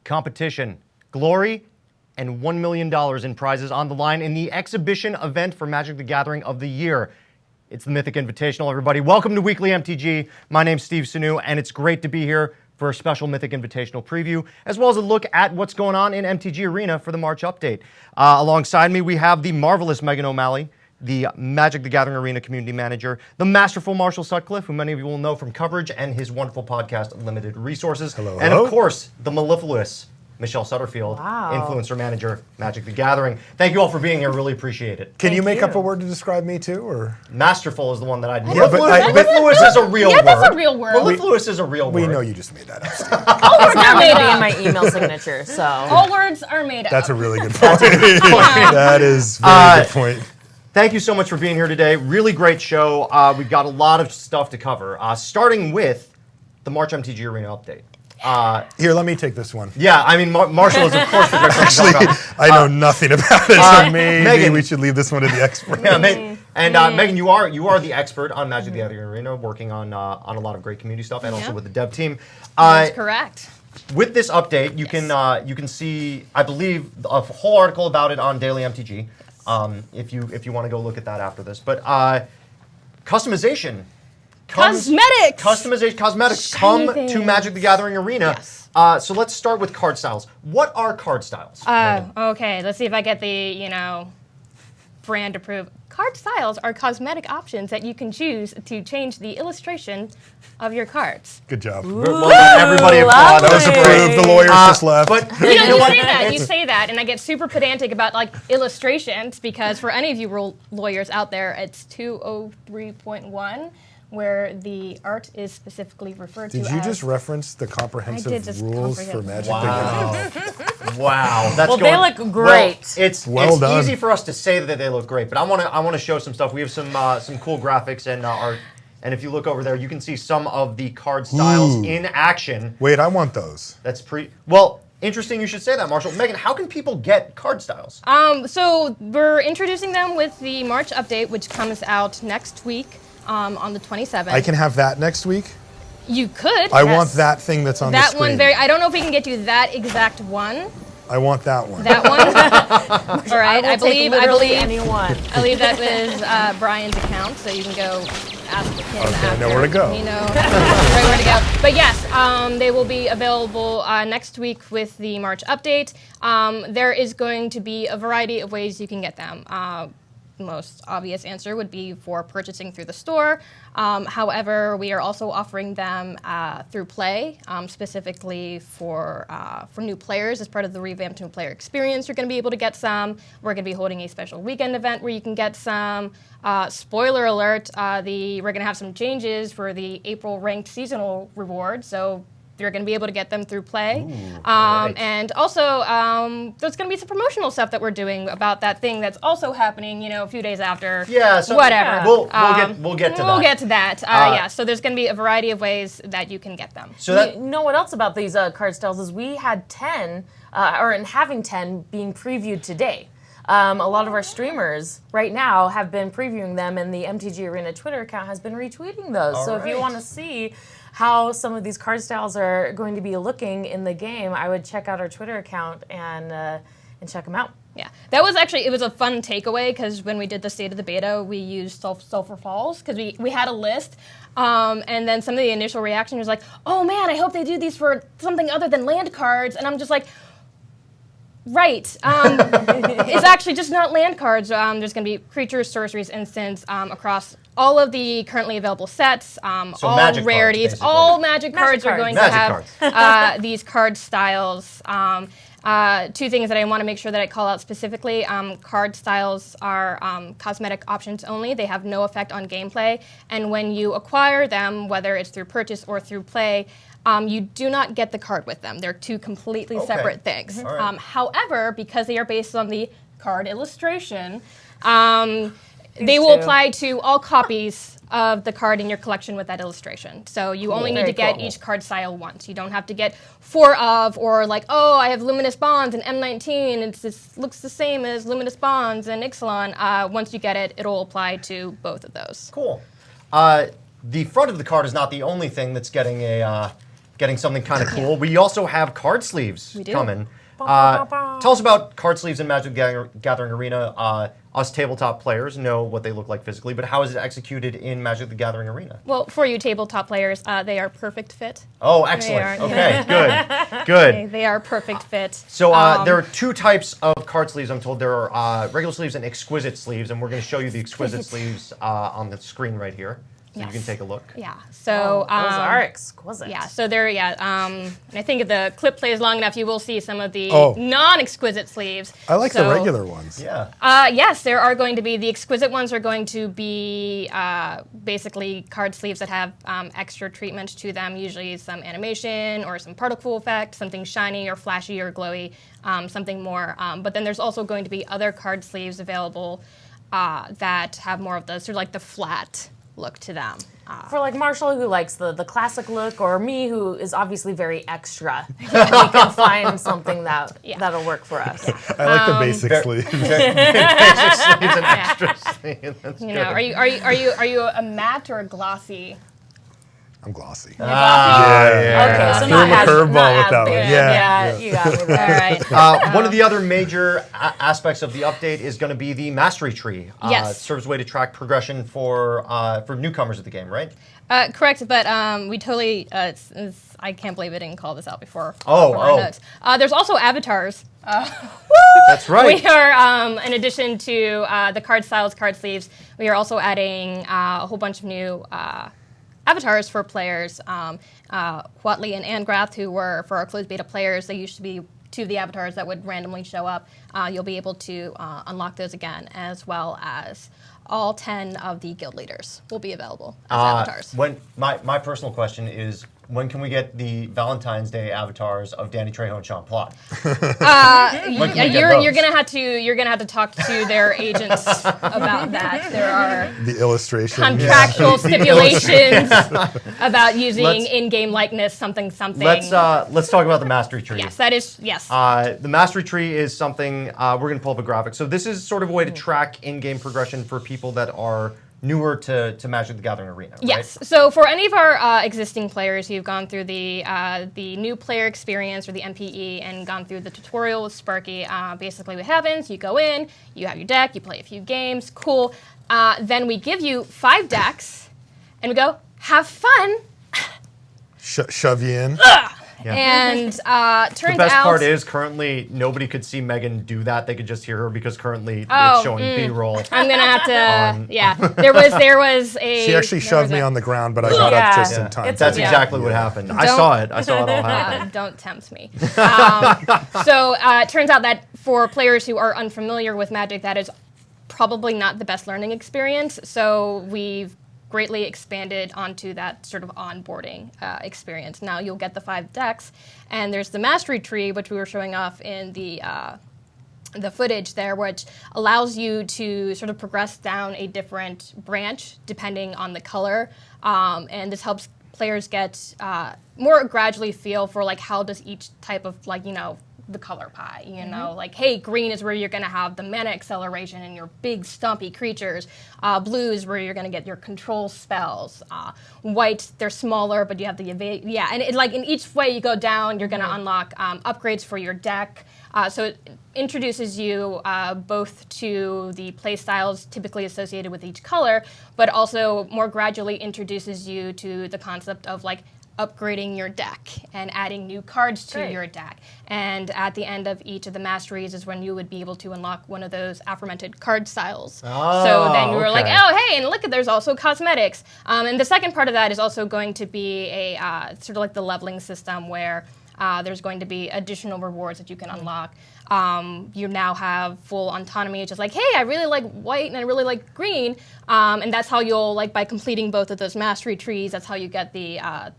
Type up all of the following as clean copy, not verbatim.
competition, glory, and $1 million in prizes on the line in the exhibition event for Magic the Gathering of the year. It's the Mythic Invitational, everybody. Welcome to Weekly MTG. My name's Steve Sunu, and it's great to be here for a special Mythic Invitational preview, as well as a look at what's going on in MTG Arena for the March update. Alongside me, we have the marvelous Megan O'Malley, the Magic the Gathering Arena community manager, the masterful Marshall Sutcliffe, who many of you will know from coverage and his wonderful podcast, Limited Resources. Hello. And of course, the mellifluous Michelle Sutterfield, Wow. influencer manager, Magic the Gathering. Thank you all for being here. Really appreciate it. Can you make up a word to describe me too, or? Masterful is the one that I'd use. Yeah, but mellifluous is a real word. Yeah, that's a real word. Mellifluous is a real word. We know you just made that up, Steve. All words are That made might be in up. my email signature, so. All words are made That's a up. really good point. That is a very good point. Thank you so much for being here today. Really great show. We've got a lot of stuff to cover, starting with the March MTG Arena update. Here, let me take this one. Yeah, I mean, Marshall is, of course, the great person to talk about. I know nothing about it, so maybe Megan. we should leave this one to the expert. Yeah, Megan, you are the expert on Magic the Gathering Arena, working on a lot of great community stuff, and also with the dev team. That's correct. With this update, you can see, I believe, a whole article about it on Daily MTG. If you want to go look at that after this, but customization. Cosmetics! Cosmetics Shiny come to things. Magic the Gathering Arena. Yes. So let's start with card styles. What are card styles? Okay, let's see if I get the, brand approved. Card styles are cosmetic options that you can choose to change the illustration of your cards. Good job. Well done, everybody applaud. That was approved. The lawyers just left. But You know what? say that, It's- you say that, and I get super pedantic about illustrations because for any of you lawyers out there, it's 203.1 where the art is specifically referred to Did as. you just reference the comprehensive I did just rules for comprehensive. Magic the Gathering? Wow, that's Well, going, they look great. Well, it's done. easy for us to say that they look great, but I want to show some stuff. We have some cool graphics and art, and if you look over there, you can see some of the card styles in action. Wait, I want those. That's well. Interesting, you should say that, Marshall. Megan, how can people get card styles? So we're introducing them with the March update, which comes out next week on the 27th. I can have that next week? You could. I want that thing that's on the That screen. one I don't know if we can get you that exact one. I want that one. That one. All right. I believe anyone. I believe that was Brian's account, so you can go ask him. Okay, I after. know where to go. You know right where to go. But yes, they will be available next week with the March update. There is going to be a variety of ways you can get them. Most obvious answer would be for purchasing through the store. However, we are also offering them through Play, specifically for new players as part of the revamped new player experience. You're going to be able to get some. We're going to be holding a special weekend event where you can get some. Spoiler alert: we're going to have some changes for the April ranked seasonal reward. So you're going to be able to get them through Play. Right. And also, there's going to be some promotional stuff that we're doing about that thing that's also happening, a few days after. Yeah, so whatever. We'll get to that. We'll get to that. Yeah, so there's going to be a variety of ways that you can get them. So that You know what else about these card styles is we had 10, having 10 being previewed today. A lot of our streamers right now have been previewing them, and the MTG Arena Twitter account has been retweeting those. So if you want to see how some of these card styles are going to be looking in the game, I would check out our Twitter account and check them out. Yeah, that was actually, it was a fun takeaway because when we did the State of the Beta, we used Sulphur Falls because we had a list. And then some of the initial reaction was like, oh man, I hope they do these for something other than land cards. And I'm just like, right. It's actually just not land cards. There's going to be creatures, sorceries, instants across all of the currently available sets, all magic rarities, cards, basically. all magic cards are cards. going Magic to have these card styles. Two things that I want to make sure that I call out specifically. Card styles are cosmetic options only. They have no effect on gameplay. And when you acquire them, whether it's through purchase or through play, you do not get the card with them. They're two completely separate things. All right. However, because they are based on the card illustration, they will apply to all copies of the card in your collection with that illustration. So you only need to get each card style once. You don't have to get 4 of, or like, oh, I have Luminous Bonds and M19. It looks the same as Luminous Bonds and Ixalan. Once you get it, it'll apply to both of those. Cool. The front of the card is not the only thing that's getting getting something kind of cool. We also have card sleeves We do. coming. Tell us about card sleeves in Magic the Gathering Arena. Us tabletop players know what they look like physically, but how is it executed in Magic the Gathering Arena? Well, for you tabletop players, they are perfect fit. Oh, excellent. are, Okay, good, good. They are perfect fit. So there are two types of card sleeves, I'm told. There are regular sleeves and exquisite sleeves, and we're going to show you the exquisite sleeves on the screen right here. So you can take a look. Yeah. So Those are exquisite. yeah. So they're and I think if the clip plays long enough, you will see some of the Oh. non-exquisite sleeves. I like So, the regular ones. Yeah. Yes, there are going to be the exquisite ones are going to be basically card sleeves that have extra treatment to them, usually some animation or some particle effect, something shiny or flashy or glowy, something more. But then there's also going to be other card sleeves available that have more of the sort of like the flat look to them. For like Marshall, who likes the classic look, or me, who is obviously very extra, we can find something that'll work for us. I like the basic sleeves. Basic sleeves and extra sleeves. That's You good. know, are you a matte or a glossy? I'm glossy. Okay, so Threw not him a as, curveball not with as that one. big. Yeah. You got me All there. right. One of the other major aspects of the update is going to be the mastery tree. Yes. It serves as a way to track progression for newcomers of the game, right? Correct, but we totally. I can't believe I didn't call this out before. Oh, from our notes. There's also avatars. That's right. We are, in addition to the card styles, card sleeves, we are also adding a whole bunch of new avatars for players. Huatley and Angrath, who were for our closed beta players, they used to be two of the avatars that would randomly show up. You'll be able to unlock those again, as well as all 10 of the guild leaders will be available as avatars. When my personal question is, when can we get the Valentine's Day avatars of Danny Trejo and Sean Plott? When can we get those? You're gonna have to talk to their agents about that. There are The illustration. contractual stipulations about using in-game likeness, something. Let's talk about the mastery tree. Yes, that is yes. The mastery tree is something we're going to pull up a graphic. So this is sort of a way to track in-game progression for people that are newer to Magic the Gathering Arena, right? Yes. So for any of our existing players who've gone through the new player experience or the MPE and gone through the tutorial with Sparky, basically what happens, you go in, you have your deck, you play a few games, cool. Then we give you 5 decks, and we go, have fun. Shove you in. And turns out The best part is currently nobody could see Megan do that. They could just hear her because currently it's showing B-roll. I'm gonna have to. Yeah, there was a. She actually shoved me on the ground, but I got up just in time. That's Yeah. exactly what happened. I saw it. I saw it all happen. Don't tempt me. So it turns out that for players who are unfamiliar with Magic, that is probably not the best learning experience. So we've greatly expanded onto that sort of onboarding experience. Now you'll get the 5 decks, and there's the mastery tree, which we were showing off in the footage there, which allows you to sort of progress down a different branch depending on the color, and this helps players get more gradually feel for like how does each type of the color pie, like, hey, green is where you're going to have the mana acceleration and your big stumpy creatures. Blue is where you're going to get your control spells. White, they're smaller, but you have the evade. Yeah, and in each way you go down, you're going to unlock upgrades for your deck. So it introduces you both to the play styles typically associated with each color, but also more gradually introduces you to the concept of upgrading your deck and adding new cards to your deck. And at the end of each of the masteries is when you would be able to unlock one of those aforementioned card styles. So then you were like, oh, hey, and look, there's also cosmetics. And the second part of that is also going to be a sort of like the leveling system where there's going to be additional rewards that you can unlock. You now have full autonomy. It's just like, hey, I really like white and I really like green. And that's how you'll, by completing both of those mastery trees, that's how you get the I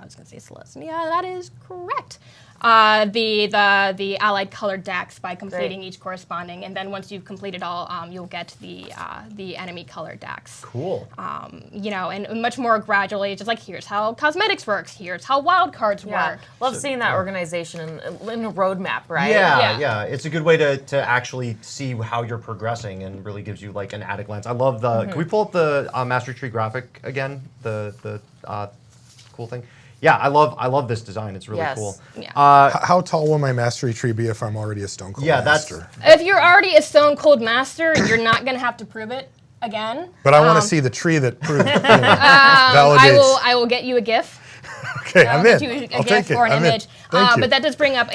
was going to say Celeste. Yeah, that is correct. The allied colored decks by completing each corresponding. And then once you've completed all, you'll get the enemy colored decks. Cool. And much more gradually, just like, here's how cosmetics works, here's how wild cards work. Love seeing that organization in a roadmap, right? Yeah. It's a good way to actually see how you're progressing and really gives you an at a glance. I love the. Can we pull up the Master Tree graphic again? The cool thing. Yeah, I love this design. It's really Yes. cool. Yeah. How tall will my mastery tree be if I'm already a Stone Cold Master? If you're already a Stone Cold Master, you're not going to have to prove it again. But I want to see the tree that proves validates. I will get you a GIF. Okay, I'm in. Get you a I'll GIF take it. or an I'm in. image. Thank you. But that does bring up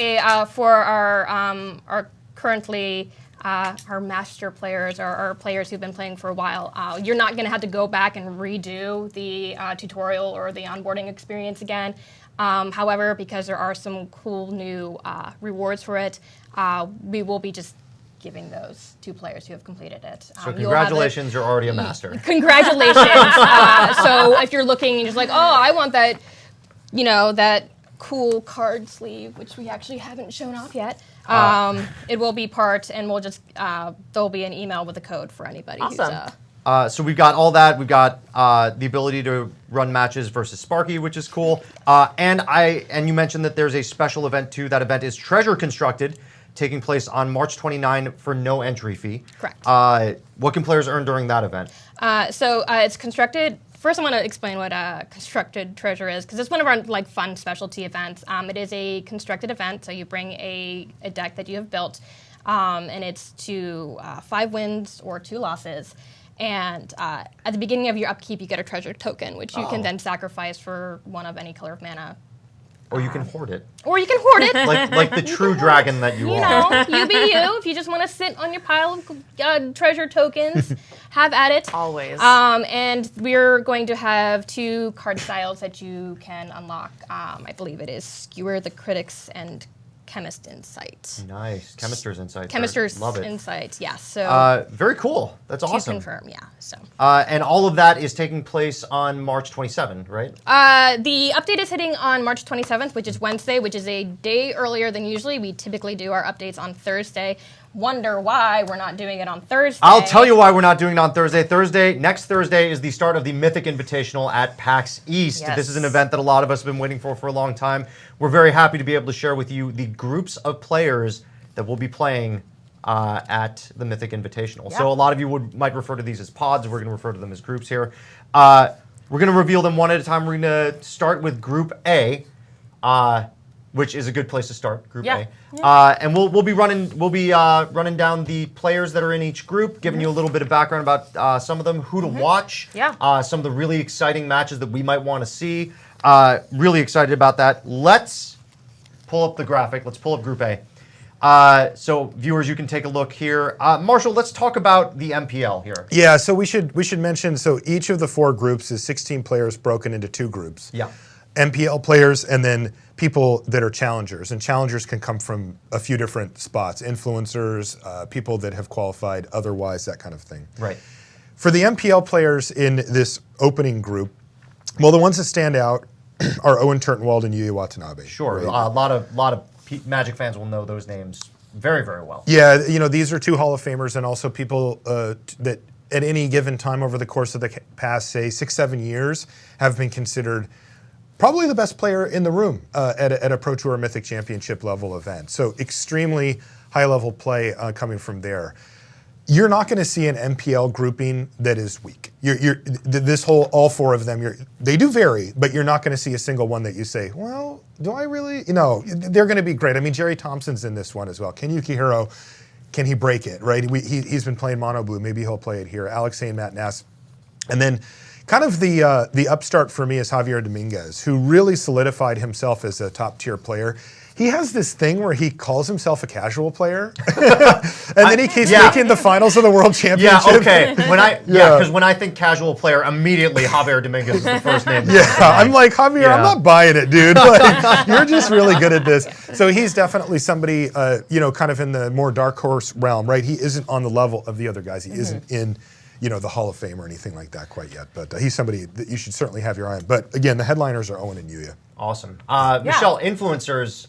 for our currently our master players or our players who've been playing for a while. You're not going to have to go back and redo the tutorial or the onboarding experience again. However, because there are some cool new rewards for it, we will be just giving those to players who have completed it. So congratulations, you're already a master. Congratulations. So if you're looking and you're just like, oh, I want that, that cool card sleeve, which we actually haven't shown off yet. It will be part, and we'll just there'll be an email with a code for anybody. Awesome. So we've got all that. We've got the ability to run matches versus Sparky, which is cool. And you mentioned that there's a special event too. That event is Treasure Constructed, taking place on March 29 for no entry fee. Correct. What can players earn during that event? So it's constructed. First, I want to explain what constructed treasure is, because it's one of our fun specialty events. It is a constructed event, so you bring a deck that you have built, and it's to 5 wins or 2 losses. And at the beginning of your upkeep, you get a treasure token, which you can then sacrifice for one of any color of mana. Or you can hoard it. Or you can hoard it. like the true dragon that you are. You be you. If you just want to sit on your pile of treasure tokens, have at it. Always. And we're going to have 2 card styles that you can unlock. I believe it is Skewer the Critics and Chemist Insight. Nice. Chemister's Insight. Chemister's Love it. Insight, yes. So very cool. That's to awesome. confirm, yeah. So And all of that is taking place on March 27, right? the update is hitting on March 27th, which is Wednesday, which is a day earlier than usually. We typically do our updates on Thursday. Wonder why we're not doing it on Thursday. I'll tell you why we're not doing it on Thursday. Next Thursday is the start of the Mythic Invitational at PAX East. Yes. This is an event that a lot of us have been waiting for a long time. We're very happy to be able to share with you the groups of players that will be playing at the Mythic Invitational. Yeah. So a lot of you might refer to these as pods. We're going to refer to them as groups here. We're going to reveal them one at a time. We're going to start with Group A, which is a good place to start. Group Yeah. A. And we'll be running running down the players that are in each group, giving you a little bit of background about some of them, who to watch, some of the really exciting matches that we might want to see. Really excited about that. Let's pull up the graphic. Let's pull up Group A. So viewers, you can take a look here. Marshall, let's talk about the MPL here. Yeah, so we should mention, so each of the 4 groups is 16 players broken into 2 groups. Yeah. MPL players and then people that are challengers. And challengers can come from a few different spots. Influencers, people that have qualified otherwise, that kind of thing. Right. For the MPL players in this opening group, well, the ones that stand out are Owen Turtenwald and Yuya Watanabe. Sure. Right? A lot of Magic fans will know those names very, very well. Yeah, these are 2 Hall of Famers and also people that at any given time over the course of the past, say, 6-7 years have been considered probably the best player in the room at a Pro Tour Mythic Championship level event. So extremely high-level play coming from there. You're not going to see an MPL grouping that is weak. All 4 of them, they do vary, but you're not going to see a single one that you say, well, do I really? No, they're going to be great. I mean, Jerry Thompson's in this one as well. Ken Yukihiro, can he break it, right? He's been playing Mono Blue. Maybe he'll play it here. Alex Zane, Matt Nass. And then kind of the upstart for me is Javier Dominguez, who really solidified himself as a top-tier player. He has this thing where he calls himself a casual player, and then he keeps making the finals of the World Championship. Yeah, okay. Because when I think casual player, immediately Javier Dominguez is the first name. I'm like, Javier, I'm not buying it, dude. Like, you're just really good at this. So he's definitely somebody, kind of in the more dark horse realm, right? He isn't on the level of the other guys. He isn't in the Hall of Fame or anything like that quite yet. But he's somebody that you should certainly have your eye on. But again, the headliners are Owen and Yuya. Awesome. Michelle, influencers,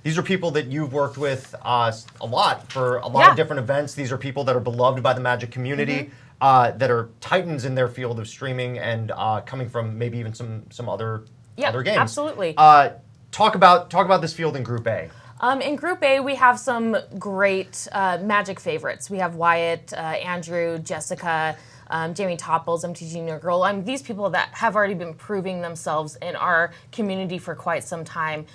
these are people that you've worked with a lot for a lot of different events. These are people that are beloved by the Magic community, that are titans in their field of streaming and coming from maybe even some other games. Absolutely. Talk about this field in Group A. In Group A, we have some great Magic favorites. We have Wyatt, Andrew, Jessica, Jamie Topples, MTG New Girl. These people that have already been proving themselves in our community for quite some time.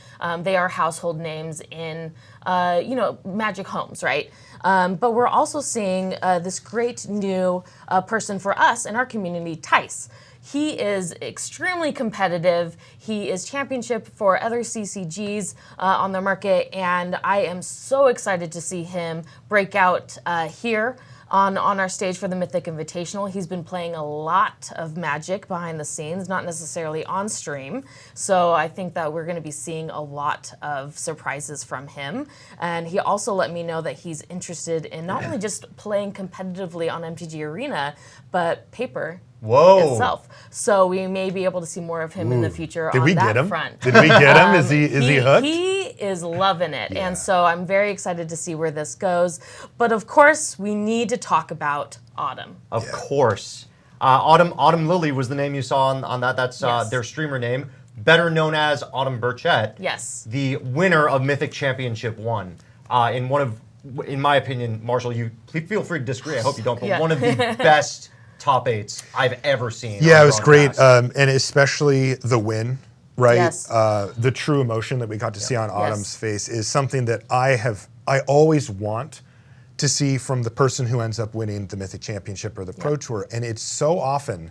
They are household names in, Magic homes, right? But we're also seeing this great new person for us in our community, Tice. He is extremely competitive. He is championship for other CCGs on the market, and I am so excited to see him break out here on our stage for the Mythic Invitational. He's been playing a lot of Magic behind the scenes, not necessarily on stream. So I think that we're going to be seeing a lot of surprises from him. And he also let me know that he's interested in not only just playing competitively on MTG Arena, but paper itself. So we may be able to see more of him in the future on that front. Did we get him? Is he hooked? He is loving it. And so I'm very excited to see where this goes. But of course, we need to talk about Autumn. Of course. Autumn Lily was the name you saw on that. That's their streamer name, better known as Autumn Burchett. Yes. The winner of Mythic Championship 1. In my opinion, Marshall, you please feel free to disagree. I hope you don't, but one of the best top 8s I've ever seen. Yeah, it was great, and especially the win, right? Yes. The true emotion that we got to see on Autumn's face is something that I always want to see from the person who ends up winning the Mythic Championship or the Pro Tour, and it's so often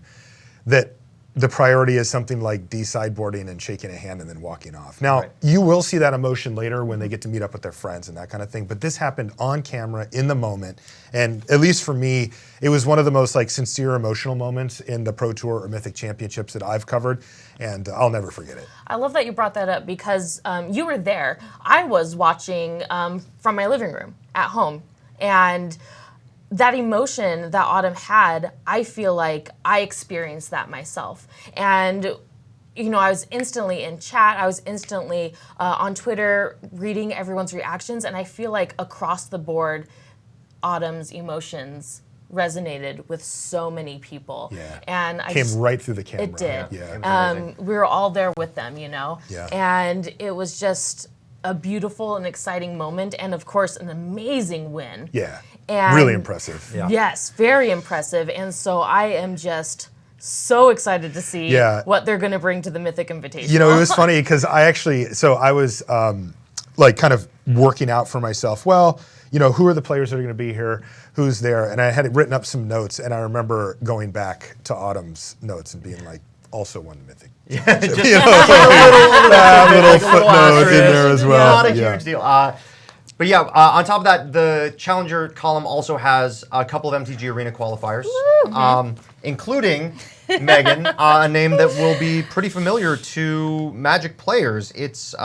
that the priority is something like de-sideboarding and shaking a hand and then walking off. Now, you will see that emotion later when they get to meet up with their friends and that kind of thing, but this happened on camera in the moment, and at least for me, it was one of the most sincere emotional moments in the Pro Tour or Mythic Championships that I've covered, and I'll never forget it. I love that you brought that up because you were there. I was watching from my living room at home, and that emotion that Autumn had, I feel like I experienced that myself. And, I was instantly in chat, I was instantly on Twitter reading everyone's reactions, and I feel like across the board, Autumn's emotions resonated with so many people. Yeah. And I came right through the camera. It did. Yeah. We were all there with them, Yeah. And it was just a beautiful and exciting moment, and of course, an amazing win. Yeah. And really impressive. Yeah. Yes, very impressive. And so I am just so excited to see what they're going to bring to the Mythic Invitational. It was funny because I was kind of working out for myself. Well, who are the players that are going to be here? Who's there? And I had written up some notes, and I remember going back to Autumn's notes and being like, also won Mythic. Just a little footnote in there as well. Not a huge deal. But on top of that, the Challenger column also has a couple of MTG Arena qualifiers, including Megan, a name that will be pretty familiar to Magic players. It's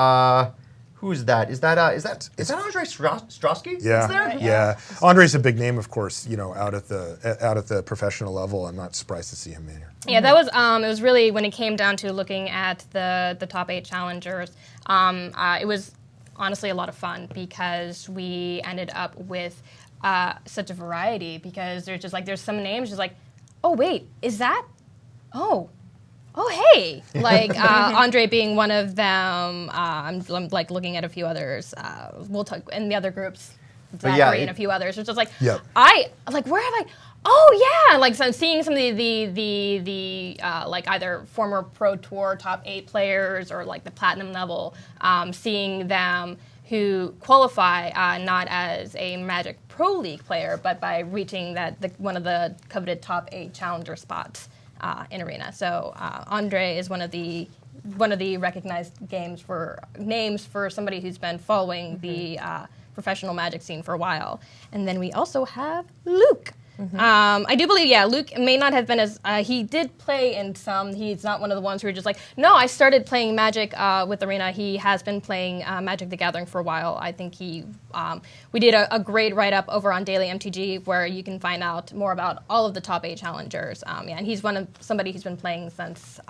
who is that? Is that Andre Strosky? Yeah, yeah. Andre's a big name, of course. Out at the professional level. I'm not surprised to see him in here. Yeah, that was it was really when it came down to looking at the top 8 challengers. It was honestly a lot of fun because we ended up with such a variety because there's some names just like, oh wait, is that? Oh hey, Andre being one of them. I'm looking at a few others. We'll talk in the other groups. Zachary and a few others. It's just like where have I? Oh yeah, so I'm seeing some of the either former Pro Tour top 8 players or the platinum level. Seeing them who qualify not as a Magic Pro League player, but by reaching one of the coveted top 8 challenger spots in Arena. So Andre is one of the recognized names for somebody who's been following the professional Magic scene for a while. And then we also have Luke. I do believe, Luke may not have been as, he did play in some, he's not one of the ones who are just like, no, I started playing Magic with Arena. He has been playing Magic the Gathering for a while. I think we did a great write-up over on Daily MTG where you can find out more about all of the top 8 challengers. And he's somebody who's been playing since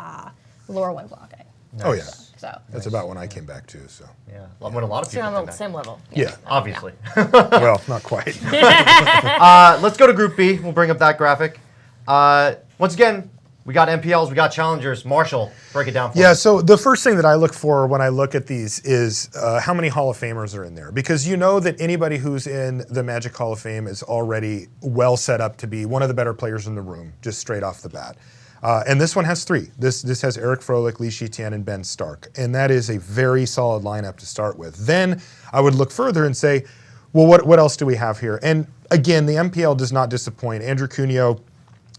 Laura Winblock. Nice. Oh, yeah. So that's about when I came back, too. So when a lot of people on came the back. same level. Yeah. Obviously. Well, not quite. Let's go to Group B. We'll bring up that graphic. Once again, We got MPLs, we got challengers. Marshall, break it down for me. Yeah, so the first thing that I look for when I look at these is how many Hall of Famers are in there. Because you know that anybody who's in the Magic Hall of Fame is already well set up to be one of the better players in the room, just straight off the bat. And this one has 3. This has Eric Froelich, Li Shijian, and Ben Stark. And that is a very solid lineup to start with. Then I would look further and say, well, what else do we have here? And again, the MPL does not disappoint. Andrew Cuneo,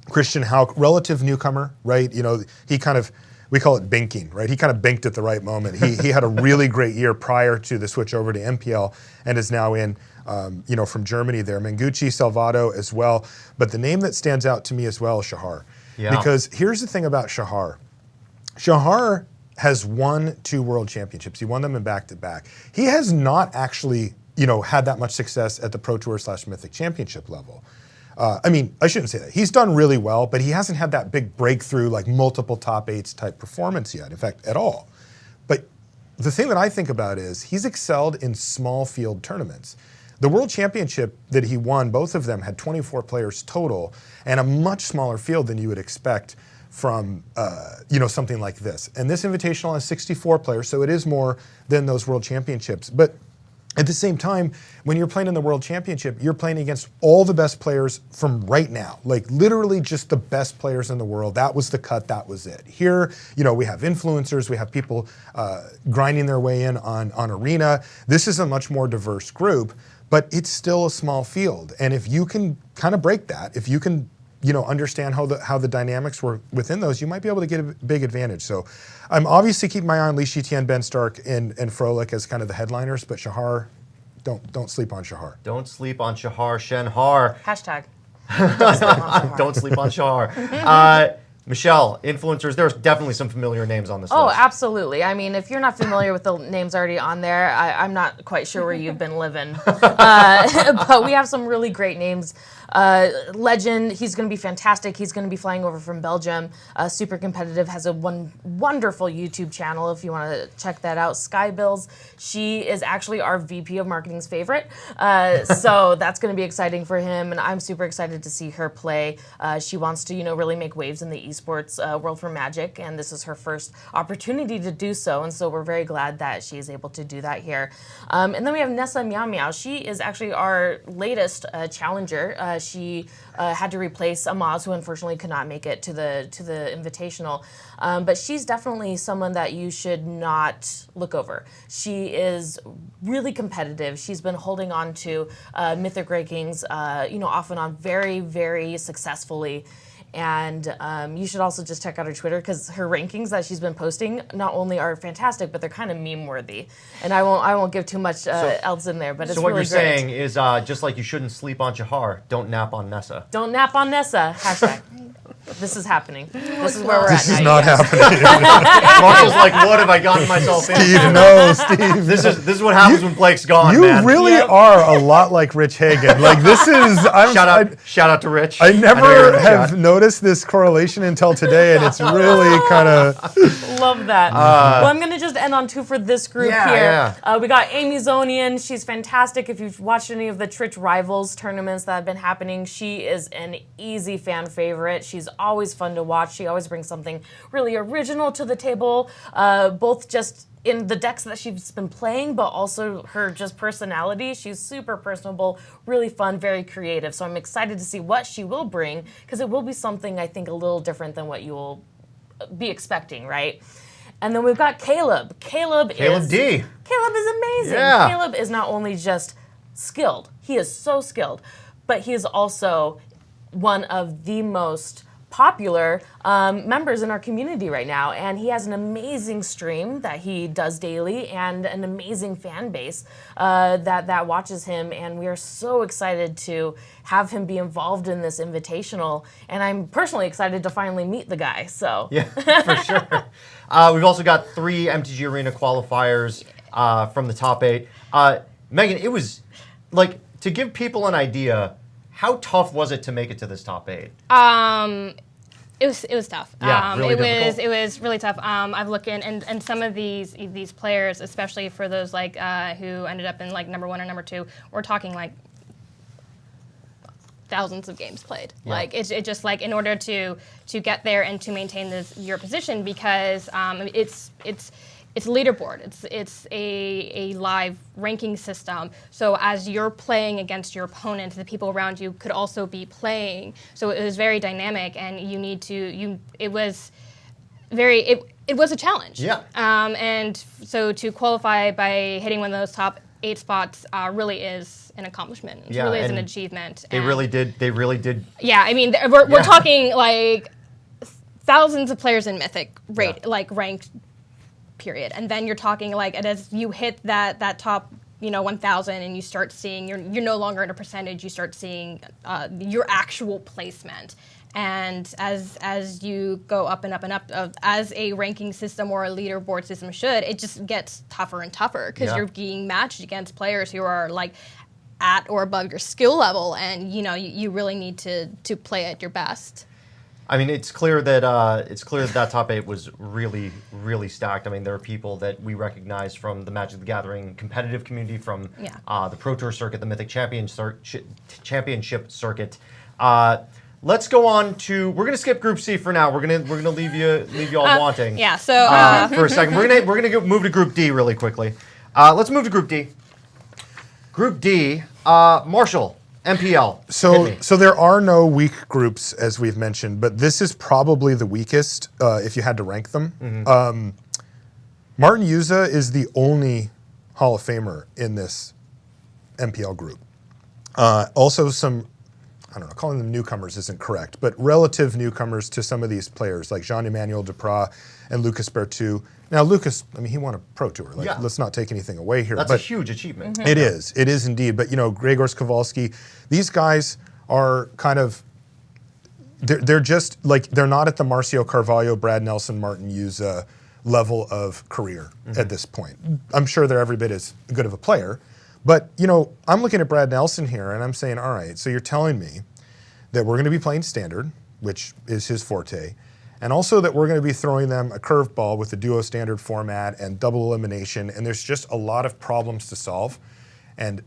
Christian Hauck, relative newcomer, right? You know, he kind of, we call it binking, right? He kind of binked at the right moment. He had a really great year prior to the switch over to MPL and is now in, you know, from Germany there. Mengucci, Salvato as well. But the name that stands out to me as well is Shahar. Yeah. Because here's the thing about Shahar. Shahar has won 2 world championships. He won them in back-to-back. He has not actually, you know, had that much success at the Pro Tour / Mythic Championship level. I mean, I shouldn't say that. He's done really well, but he hasn't had that big breakthrough, like multiple top 8s type performance yet, in fact, at all. But the thing that I think about is he's excelled in small field tournaments. The World Championship that he won, both of them had 24 players total and a much smaller field than you would expect from you know, something like this. And this Invitational has 64 players, so it is more than those World Championships. But at the same time, when you're playing in the World Championship, you're playing against all the best players from right now. Like literally just the best players in the world. That was the cut, that was it. Here, you know, we have influencers, we have people grinding their way in on Arena. This is a much more diverse group, but it's still a small field. And if you can kind of break that, if you can, you know, understand how the dynamics work within those, you might be able to get a big advantage. So I'm obviously keeping my eye on Li Shijian, Ben Stark, and Froelich as kind of the headliners, but Shahar, don't sleep on Shahar. Don't sleep on Shahar Shenhar. Hashtag. Don't sleep on Shahar. Michelle, influencers, there's definitely some familiar names on this Oh, list. absolutely. I mean, if you're not familiar with the names already on there, I'm not quite sure where you've been living. But we have some really great names. Legend, he's going to be fantastic. He's going to be flying over from Belgium. Super competitive, has a wonderful YouTube channel if you want to check that out. Sky Bills, she is actually our VP of Marketing's favorite. So that's going to be exciting for him, and I'm super excited to see her play. She wants to, you know, really make waves in the esports world for Magic, and this is her first opportunity to do so, and so we're very glad that she is able to do that here. And then we have Nessa Meow Meow. She is actually our latest challenger. She had to replace Amaz, who unfortunately could not make it to the Invitational. But she's definitely someone that you should not look over. She is really competitive. She's been holding on to Mythic rankings, you know, off and on very, very successfully. And you should also just check out her Twitter, because her rankings that she's been posting not only are fantastic, but they're kind of meme-worthy. And I won't give too much else in there, but it's really great. So what you're saying is just like you shouldn't sleep on Shahar, don't nap on Nessa. Don't nap on Nessa. Hashtag. This is happening. This is where we're This at is now. not happening. Marshall's like, what have I gotten myself into? Steve, no, Steve. This is what happens when Blake's gone, You man. really are a lot like Rich Hagan. Like this is, Shout out to Rich. I know never you're in the have chat. noticed this correlation until today, and it's really kind of. Love that. Well, I'm going to just end on 2 for this group Yeah, here. We got Amy Zonian. She's fantastic. If you've watched any of the Twitch Rivals tournaments that have been happening, she is an easy fan favorite. She's always fun to watch. She always brings something really original to the table, both just in the decks that she's been playing, but also her just personality. She's super personable, really fun, very creative. So I'm excited to see what she will bring, because it will be something I think a little different than what you will be expecting, right? And then we've got Caleb. Caleb D. is amazing. Yeah. Caleb is not only just skilled, he is so skilled, but he is also one of the most popular members in our community right now, and he has an amazing stream that he does daily and an amazing fan base that watches him, and we are so excited to have him be involved in this Invitational, and I'm personally excited to finally meet the guy. So Yeah, for sure. We've also got 3 MTG Arena qualifiers from the top 8. Megan, it was like, to give people an idea, how tough was it to make it to this top 8? It was tough. Yeah, really difficult. It was really tough. I've looked in, and some of these players, especially for those like who ended up in like number 1 or number 2, we're talking like thousands of games played. Like it's just like in order to get there and to maintain your position, because it's a leaderboard. It's a live ranking system. So as you're playing against your opponent, the people around you could also be playing. So it was very dynamic, and you need to it was a challenge. Yeah. And so to qualify by hitting one of those top 8 spots really is an accomplishment. It really is an achievement. They really did. Yeah, I mean, we're talking like thousands of players in Mythic ranked, period. And then you're talking like as you hit that top 1,000, and you start seeing you're no longer in a percentage. You start seeing your actual placement. And as you go up and up and up, as a ranking system or a leaderboard system should, it just gets tougher and tougher, because you're being matched against players who are like at or above your skill level, and you really need to play at your best. I mean, it's clear that top 8 was really, really stacked. I mean, there are people that we recognize from the Magic the Gathering competitive community, from the Pro Tour circuit, the Mythic Championship circuit. Let's go on to. We're gonna skip Group C for now. We're gonna leave you all wanting. Yeah. So for a second, we're gonna move to Group D really quickly. Let's move to Group D. Group D, Marshall, MPL. So there are no weak groups, as we've mentioned, but this is probably the weakest if you had to rank them. Martin Yuza is the only Hall of Famer in this MPL group. Also some, I don't know, calling them newcomers isn't correct, but relative newcomers to some of these players like Jean-Emmanuel Duprat and Lucas Bertu. Now, Lucas, I mean, he won a Pro Tour. Let's not take anything away here. That's a huge achievement. It is indeed. But, Gregor Kowalski, these guys are kind of, they're just like, they're not at the Marcio Carvalho, Brad Nelson, Martin Yuza level of career at this point. I'm sure they're every bit as good of a player. But, I'm looking at Brad Nelson here, and I'm saying, all right, so you're telling me that we're going to be playing Standard, which is his forte, and also that we're going to be throwing them a curveball with the duo Standard format and double elimination, and there's just a lot of problems to solve. And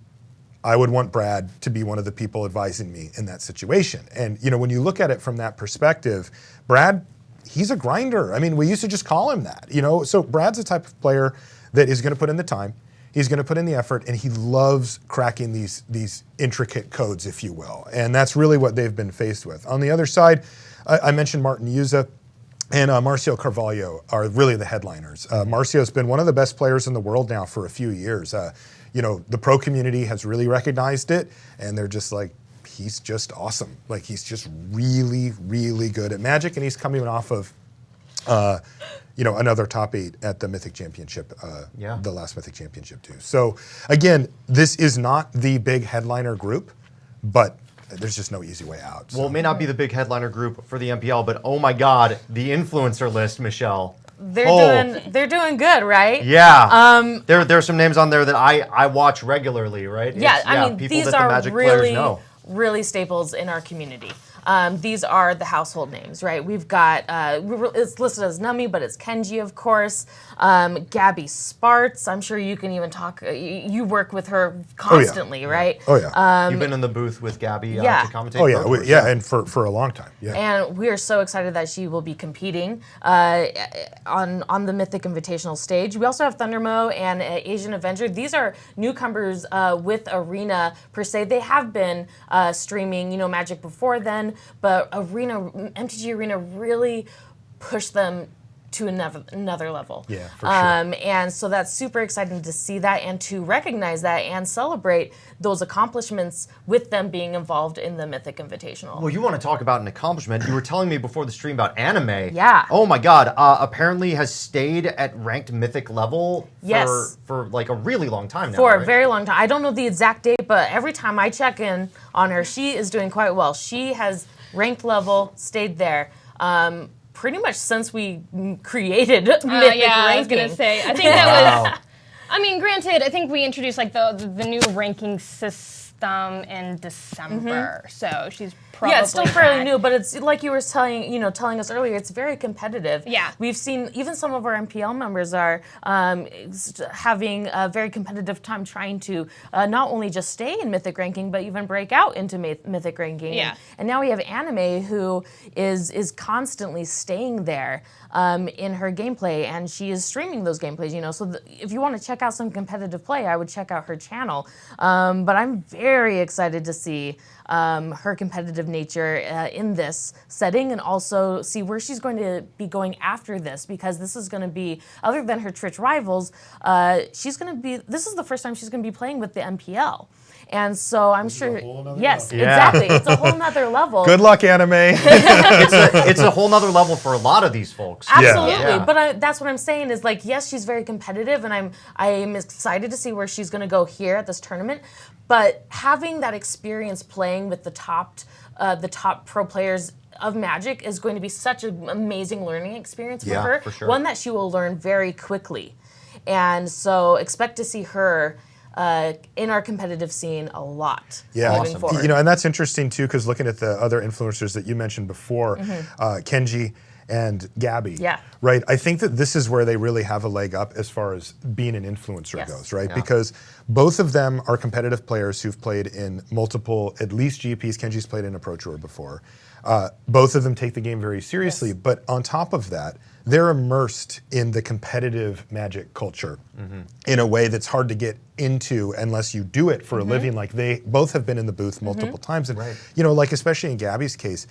I would want Brad to be one of the people advising me in that situation. And, when you look at it from that perspective, Brad, he's a grinder. I mean, we used to just call him that, So Brad's the type of player that is going to put in the time. He's going to put in the effort, and he loves cracking these intricate codes, if you will. And that's really what they've been faced with. On the other side, I mentioned Martin Yuza and Marcio Carvalho are really the headliners. Marcio's been one of the best players in the world now for a few years. The pro community has really recognized it, and they're just like, he's just awesome. Like, he's just really, really good at Magic, and he's coming off of another top 8 at the Mythic Championship, the last Mythic Championship too. So again, this is not the big headliner group, but there's just no easy way out. So. Well, it may not be the big headliner group for the MPL, but oh my God, the influencer list, Michelle. They're doing good, right? Yeah. There's some names on there that I watch regularly, right? Yeah, I mean, people these that are the Magic players really, know. really staples in our community. These are the household names, right? We've got, it's listed as Nummy, but it's Kenji, of course. Gabby Sparts, I'm sure you can even talk, you work with her constantly, right? Oh, yeah. You've been in the booth with Gabby to commentate. Oh, yeah, and for a long time, yeah. And we are so excited that she will be competing on the Mythic Invitational stage. We also have Thundermo and Asian Avenger. These are newcomers with Arena, per se. They have been streaming, Magic before then, but MTG Arena really pushed them to another level. Yeah, for sure. And so that's super exciting to see that and to recognize that and celebrate those accomplishments with them being involved in the Mythic Invitational. Well, you want to talk about an accomplishment. You were telling me before the stream about anime. Yeah. Oh my God. Apparently has stayed at ranked Mythic level for like a really long time now. For a very long time. I don't know the exact date, but every time I check in on her, she is doing quite well. She has ranked level, stayed there. Pretty much since we created Mythic ranking. I was gonna say. I think that was. I mean, granted, I think we introduced like the new ranking system them in December, so she's probably Yeah, it's still fairly back. new, but it's like you were telling us earlier. It's very competitive. Yeah. We've seen even some of our MPL members are having a very competitive time trying to not only just stay in Mythic ranking, but even break out into Mythic ranking. Yeah. And now we have Anime, who is constantly staying there in her gameplay, and she is streaming those gameplays. So if you want to check out some competitive play, I would check out her channel. But I'm very excited to see her competitive nature in this setting, and also see where she's going to be going after this, because this is going to be, other than her Twitch rivals, this is the first time she's going to be playing with the MPL. And so I'm sure, yes, level. Yeah. exactly. It's a whole nother level. Good luck, Anime. It's a whole nother level for a lot of these folks. Absolutely, Yeah. but that's what I'm saying is, like, yes, she's very competitive, and I'm excited to see where she's going to go here at this tournament. But having that experience playing with the top pro players of Magic is going to be such an amazing learning experience for her. For sure. One that she will learn very quickly, and so expect to see her in our competitive scene a lot moving forward. And that's interesting too, because looking at the other influencers that you mentioned before, Kenji and Gabby, right? I think that this is where they really have a leg up as far as being an influencer goes, right? Yeah. Because both of them are competitive players who've played in multiple, at least GPs. Kenji's played in a Pro Tour before. Both of them take the game very seriously, but on top of that, they're immersed in the competitive Magic culture in a way that's hard to get into unless you do it for a living. Like, they both have been in the booth multiple times, and like especially in Gabby's case,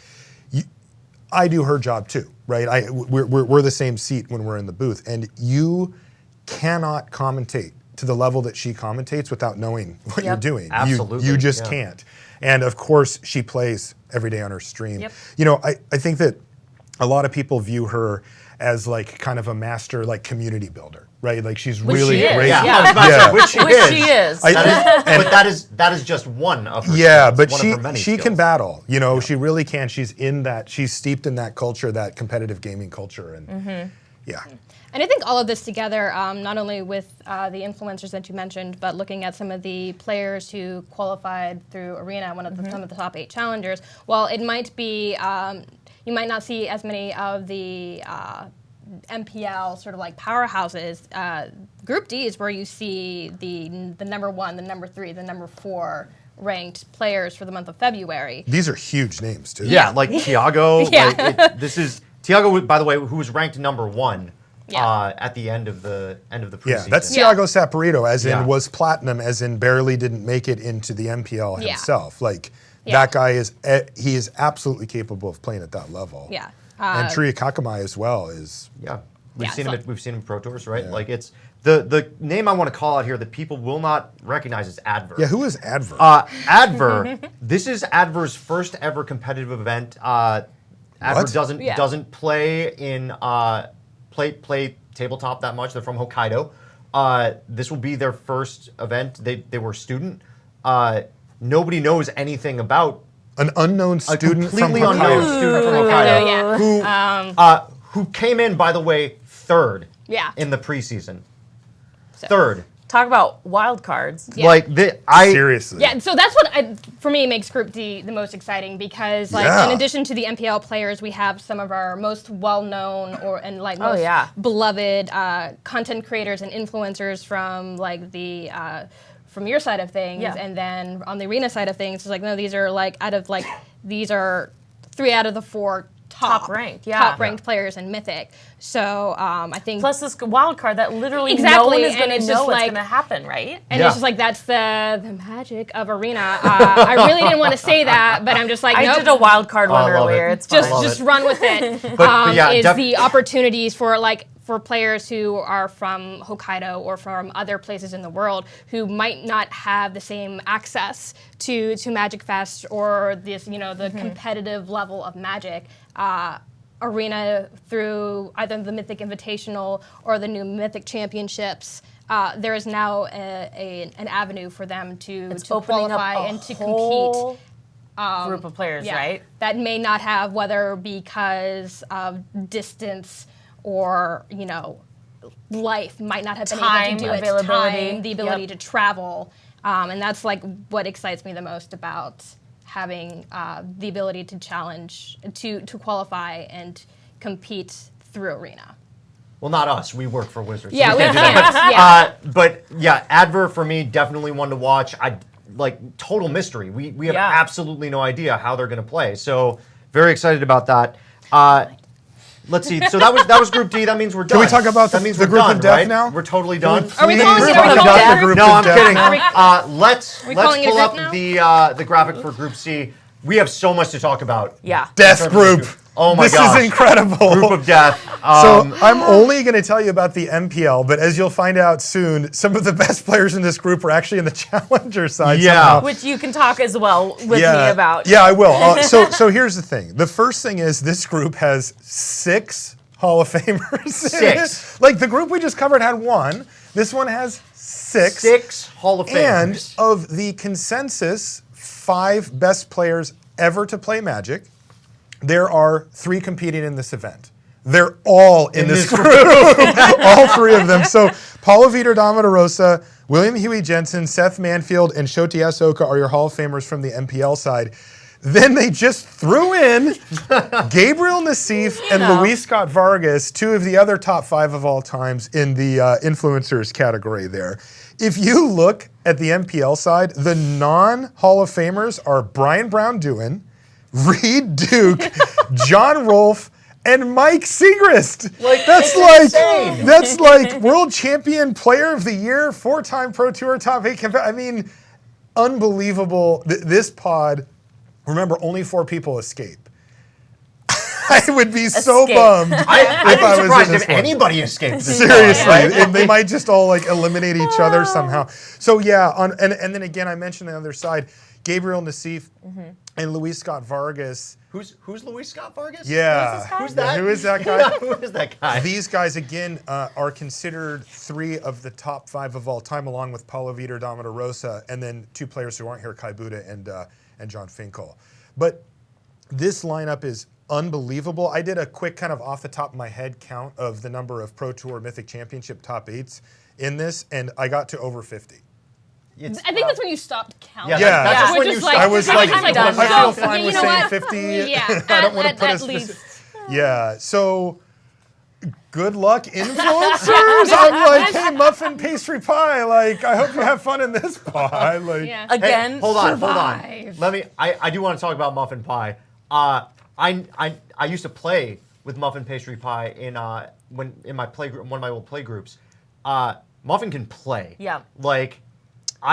I do her job too, right? We're the same seat when we're in the booth, and you cannot commentate to the level that she commentates without knowing what you're doing. Absolutely, you just can't. And of course, she plays every day on her stream. I think that a lot of people view her as like kind of a master like community builder, right? Like, she's really she is. great. Which she is. But that is just one of her yeah, skills, but one of her many she skills. can battle. She really can. She's steeped in that culture, that competitive gaming culture, and yeah. And I think all of this together, not only with the influencers that you mentioned, but looking at some of the players who qualified through Arena, some of the top 8 challengers, while it might be, you might not see as many of the MPL sort of like powerhouses. Group D is where you see the number 1, the number 3, the number 4 ranked players for the month of February. These are huge names too. Yeah, like Tiago. Yeah. This is Tiago, by the way, who was ranked number 1 at the end of the preseason. Yeah, that's Tiago Saporito, as in was platinum, as in barely didn't make it into the MPL himself. Like, that guy he is absolutely capable of playing at that level. Yeah. And Truya Kakamai as well is. Yeah, we've seen him in Pro Tours, right? Like, it's the name I want to call out here that people will not recognize is Adver. Yeah, who is Adver? Adver. This is Adver's first ever competitive event. Adver doesn't play in play tabletop that much. They're from Hokkaido. This will be their first event. They were a student. Nobody knows anything about an unknown student from completely Hokkaido. unknown student from Hokkaido who came in, by the way, 3rd in the preseason. So. 3rd. Talk about wild cards. Like, seriously. Yeah, so that's what, for me, makes Group D the most exciting, because, like, in addition to the MPL players, we have some of our most well-known most beloved content creators and influencers from, like, from your side of things, and then on the Arena side of things, it's like, no, these are like these are 3 out of the 4 top ranked players in Mythic. So I think plus this wild card that literally no exactly, one is going to it's know just what's like, going to happen, right? And it's just like, that's the magic of Arena. I really didn't want to say that, but I'm just like, nope. I did a wild card one earlier. It's fine. Just run with it. But yeah, the opportunities for players who are from Hokkaido or from other places in the world who might not have the same access to Magic Fest or this, the competitive level of Magic. Arena, through either the Mythic Invitational or the new Mythic Championships, there is now an avenue for them to qualify and to compete. Group of players, right? That may not have, whether because of distance or, life, might not have been able to do it, the ability to travel. And that's like what excites me the most about having the ability to challenge, to qualify and compete through Arena. Well, not us. We work for Wizards. Yeah, so we can't do that. can't. But yeah, Adver for me, definitely one to watch. I like total mystery. We have absolutely no idea how they're going to play. So very excited about that. Let's see. So that was Group D. That means we're done. Can we talk about that means the we're group done, of death right? now? We're totally done. Are we calling it talk a group about of the death? group No, of I'm death? kidding. Let's calling it a pull group up now? the graphic for Group C. We have so much to talk about. Yeah. Death group. Oh my this gosh. is incredible. Group of death. So I'm only going to tell you about the MPL, but as you'll find out soon, some of the best players in this group are actually in the Challenger side. Yeah. somehow. Which you can talk as well with me about. Yeah, I will. So here's the thing. The first thing is this group has 6 Hall of Famers. in it. 6. Like the group we just covered had 1. This one has 6. 6 Hall of And Famers. of the consensus 5 best players ever to play Magic, there are 3 competing in this event. They're all in this group. All 3 of them. So Paulo Vitor Damarosa, William Huey Jensen, Seth Manfield, and Shoti Asoka are your Hall of Famers from the MPL side. Then they just threw in Gabriel Nassif and Luis Scott Vargas, 2 of the other top 5 of all times in the influencers category there. If you look at the MPL side, the non-Hall of Famers are Brian Brown-Duin, Reed Duke, John Rolfe, and Mike Segrist. That's like world champion player of the year, 4-time Pro Tour top 8. I mean, unbelievable. This pod, remember, only 4 people escape. I would be so bummed. I'd if I was be in surprised this if one. anybody escaped this. Seriously, they might just all like eliminate each other somehow. So yeah, and then again, I mentioned the other side, Gabriel Nassif and Luis Scott Vargas. Who's Luis Scott Vargas? Yeah, Who's that? Who is that guy? Who is that guy? These guys again are considered 3 of the top 5 of all time, along with Paulo Vitor Damarosa, and then 2 players who aren't here, Kai Buda and John Finkel. But this lineup is unbelievable. I did a quick kind of off the top of my head count of the number of Pro Tour Mythic Championship top 8s in this, and I got to over 50. I think that's when you stopped counting. Yeah. That's just Which when is you like, start. I was I'm like, kind done. of I feel so, fine you with know saying what? 50. Yeah, I don't want to put at a least. specific. Yeah, so good luck, influencers. I'm like, hey, muffin pastry pie. Like, I hope you have fun in this pie. Like, Yeah. Again, Hey, hold on. survive. Let me. I do want to talk about muffin pie. I used to play with muffin pastry pie in my play group, one of my old play groups. Muffin can play. Yeah. Like.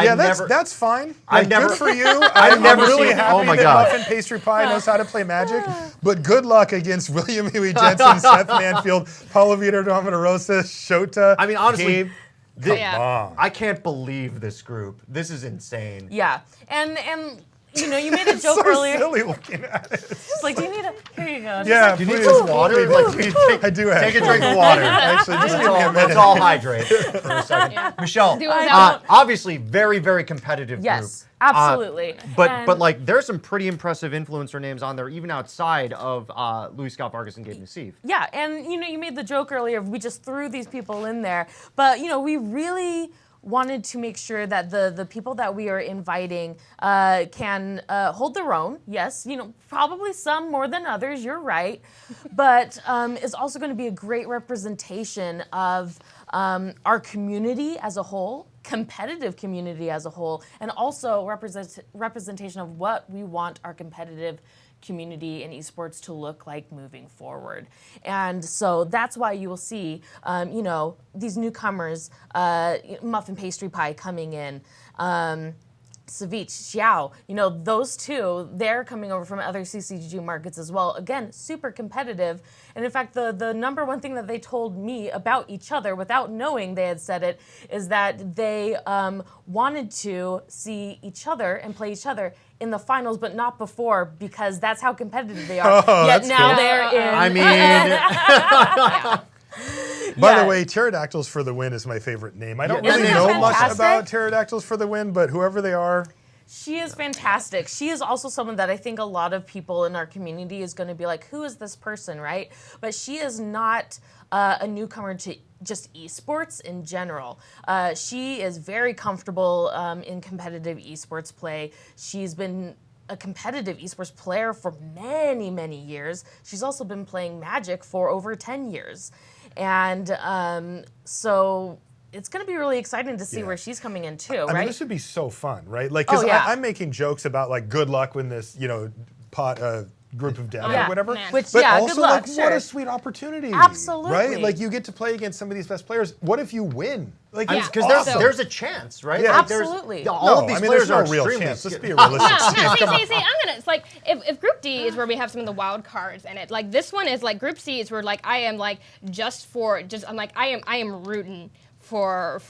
yeah, that's fine. Like, never- good for you. I've I'm never really seen- happy oh my that God. Muffin Pastry Pie knows how to play Magic. But good luck against William Huey Jensen, Seth Manfield, Paulo Vitor Damarosa, Shota. I mean, honestly, Gabe. Yeah. I can't believe this group. This is insane. yeah. And you know, you made a joke so earlier. silly looking at it. It's like, do you need a? Here you go. Yeah, Do you need please. some water? Like, please I do have. take a drink of water. Actually, just give me a Let's minute. all hydrate for a second. Michelle, Do without- obviously very, very competitive Yes, group. absolutely. But And- like there's some pretty impressive influencer names on there, even outside of Luis Scott Vargas and Gabe Nassif. Yeah, and you know, you made the joke earlier. We just threw these people in there, but you know, we really wanted to make sure that the people that we are inviting can hold their own. Yes, you know, probably some more than others. You're right, but is also going to be a great representation of our community as a whole, competitive community as a whole, and also representation of what we want our competitive community in esports to look like moving forward. And so that's why you will see, you know, these newcomers, Muffin Pastry Pie coming in, Savich, Xiao, you know, those 2, they're coming over from other CCG markets as well. Again, super competitive. And in fact, the number one thing that they told me about each other without knowing they had said it is that they wanted to see each other and play each other in the finals, but not before, because that's how competitive they are. Yet that's now cool. they're in. I mean, By Yeah. the way, Pterodactyls for the Win is my favorite name. I don't Yeah, really isn't know that much fantastic? about Pterodactyls for the Win, but whoever they are, She is fantastic. She is also someone that I think a lot of people in our community is going to be like, who is this person, right? But she is not a newcomer to just esports in general. She is very comfortable in competitive esports play. She's been a competitive esports player for many, many years. She's also been playing Magic for over 10 years. And so it's going to be really exciting to see where she's coming in too, right? I mean, this would be so fun, right? Like, because I'm making jokes about like good luck when this, group of death or whatever. Man. Which, but yeah, also, good luck, like, sure. what a sweet opportunity. Absolutely. Right? Like, you get to play against some of these best players. What if you win? Like, Because awesome. there's a chance, right? Yeah. Like, Absolutely. All of these players there's are no real extremely chance. Let's skilled. be realistic. It's like if Group D is where we have some of the wild cards in it. Like this one is like Group C is where like I am like I'm like I am rooting for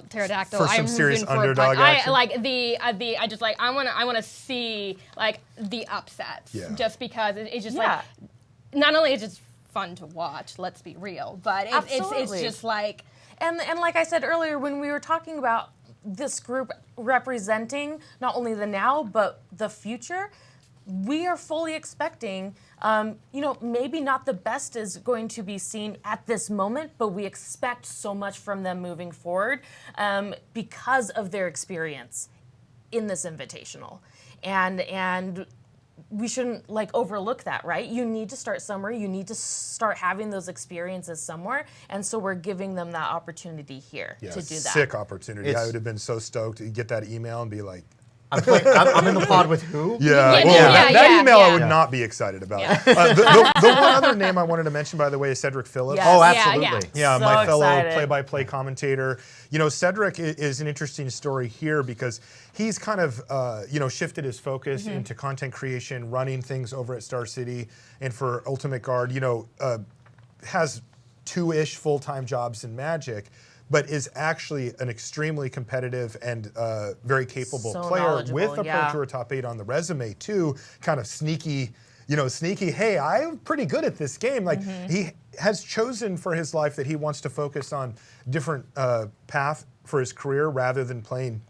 Pterodactyl. For some I am serious rooting for underdog action. I want to see like the upsets just because it's just like not only is it just fun to watch, let's be real, but it's just like and like I said earlier when we were talking about this group representing not only the now but the future, we are fully expecting, maybe not the best is going to be seen at this moment, but we expect so much from them moving forward because of their experience in this invitational. And we shouldn't overlook that, right? You need to start somewhere. You need to start having those experiences somewhere. And so we're giving them that opportunity here to do that. Sick opportunity. I would have been so stoked to get that email and be like, I'm in the pod with who? That email I would not be excited about. The one other name I wanted to mention, by the way, is Cedric Phillips. Yes. Oh, absolutely. So my fellow excited. play-by-play commentator. Cedric is an interesting story here because he's kind of, shifted his focus into content creation, running things over at Star City, and for Ultimate Guard, has 2-ish full-time jobs in Magic, but is actually an extremely competitive and very capable player with a Pro Tour top 8 on the resume too. Kind of sneaky, hey, I'm pretty good at this game. Like he has chosen for his life that he wants to focus on different path for his career rather than playing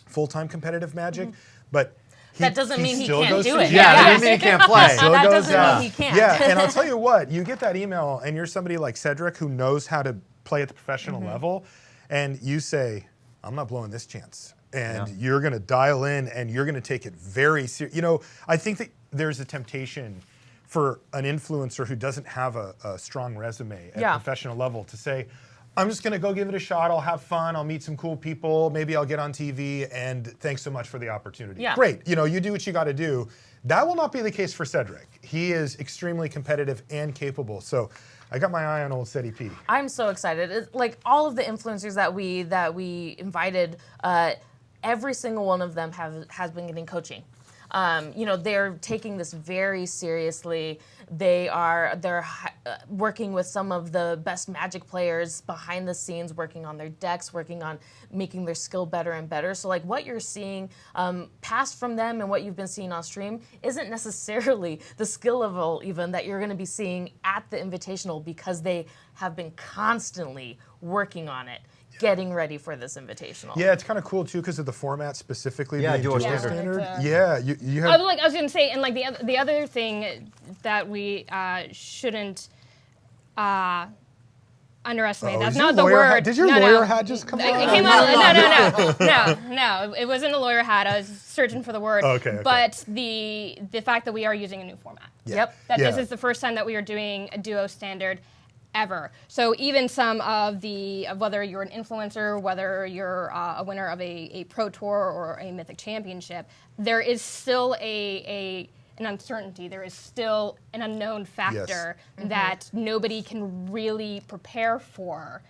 full-time competitive Magic. But that doesn't mean he still can't goes do to it. gym. That doesn't mean he can't play. That doesn't mean he can't. Yeah, and I'll tell you what, you get that email and you're somebody like Cedric who knows how to play at the professional level, and you say, I'm not blowing this chance. And you're going to dial in and you're going to take it very serious. I think that there's a temptation for an influencer who doesn't have a strong resume at professional level to say, I'm just going to go give it a shot. I'll have fun. I'll meet some cool people. Maybe I'll get on TV. And thanks so much for the opportunity. Yeah. Great. You do what you got to do. That will not be the case for Cedric. He is extremely competitive and capable. So I got my eye on old Ceddy P. I'm so excited. It's like all of the influencers that we invited, every single one of them has been getting coaching. They're taking this very seriously. They're working with some of the best Magic players behind the scenes, working on their decks, working on making their skill better and better. So what you're seeing passed from them and what you've been seeing on stream isn't necessarily the skill level even that you're going to be seeing at the Invitational, because they have been constantly working on it, getting ready for this Invitational. Yeah, it's kind of cool too because of the format specifically. Yeah, being dual dual standard. You have. I was going to say, and the other thing that we shouldn't underestimate. That's not the word. Did your lawyer hat just come on? It came out. No. It wasn't a lawyer hat. I was searching for the word. Okay. But the fact that we are using a new format. Yep. That this is the first time that we are doing a duo standard ever. So even some of whether you're an influencer, whether you're a winner of a Pro Tour or a Mythic Championship, there is still an uncertainty. There is still an unknown factor that nobody can really prepare for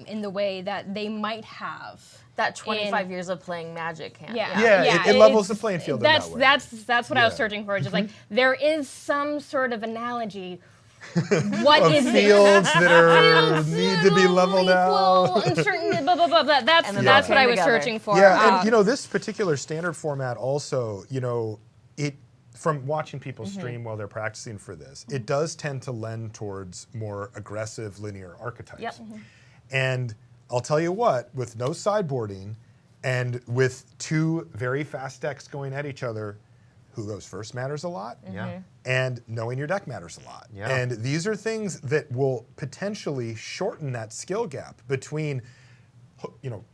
in the way that they might have. That 25 years of playing Magic can. It levels the playing field in that way. That's what I was searching for. Just like there is some sort of analogy. What is fields that need to be leveled out? Uncertain, blah, blah, blah, blah. That's what I was searching for. Yeah, and this particular standard format also, it from watching people stream while they're practicing for this, it does tend to lend towards more aggressive linear archetypes. Yep. And I'll tell you what, with no sideboarding and with two very fast decks going at each other, who goes first matters a lot. Yeah. And knowing your deck matters a lot. Yeah. And these are things that will potentially shorten that skill gap between,